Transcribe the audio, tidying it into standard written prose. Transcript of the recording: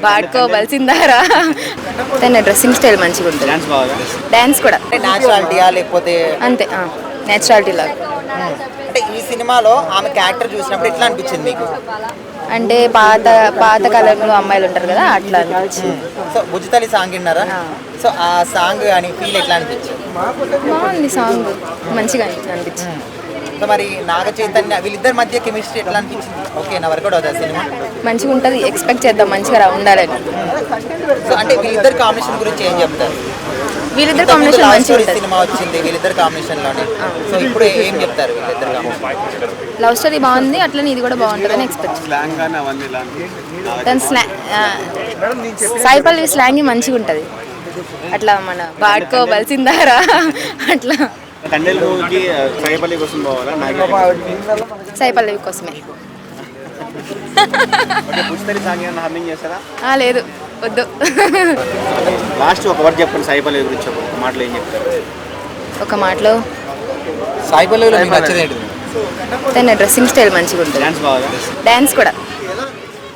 వాడుకోవాల్సిందారా. తన dressing style మంచిగా ఉంటుంది, డాన్స్ కూడా న్యాచురాలిటీయా లేకపోతే అంతే, నేచురాలిటీ లాగా. అంటే ఈ సినిమాలో ఆమె క్యారెక్టర్ చూసినప్పుడు ఎట్లా అనిపించింది మీకు? అంటే పాత పాత కాలంలో అమ్మాయిలు ఉంటారు కదా, అట్లా అనిపించింది. సో బుజ్జితల్లి సాంగ్ విన్నారా? సో ఆ సాంగ్ అని ఫీల్ ఎట్లా అనిపించింది? బాగుంది సాంగ్, మంచిగా అనిపించింది. సో మరి నాగ చైతన్య వీళ్ళిద్దరి మధ్య కెమిస్ట్రీ ఎట్లా అనిపించింది? ఓకే నా వర్కౌట్ అవుతుంది సినిమా? మంచిగా ఉంటుంది, ఎక్స్పెక్ట్ చేద్దాం మంచిగా ఉండాలని. సో అంటే వీళ్ళిద్దరు కాంబినేషన్ గురించి ఏం చెప్తారు? వీళ్ళిద్దరు కాంబినేషన్ మంచిగా ఉంటుంది. సినిమా వచ్చింది వీళ్ళిద్దరు కాంబినేషన్ లోనే, సో ఇప్పుడు ఏం చెప్తారు వీళ్ళిద్దరు కాంబినేషన్? లవ్ స్టోరీ బాగుంది, అట్లనే ఇది కూడా బాగుంటుందని ఎక్స్పెక్ట్. తన సాయి పల్లవి స్లాంగ్ మంచిగా ఉంటుంది, అట్లా మన వాడుకోవాల్సిందారా అట్లా. సాయి పల్లవి కోసమే. లేదు వద్దు. లాస్ట్ ఒక వర్డ్ చెప్పండి సాయి పల్లవి గురించి, ఒక మాటలో ఏం చెప్తారు? ఒక మాటలో సాయి పల్లవిలో మీకు నచ్చేది ఏంటి? తన డ్రెస్సింగ్ స్టైల్ మంచిగా ఉంటుంది, డాన్స్ బాగా, డాన్స్ కూడా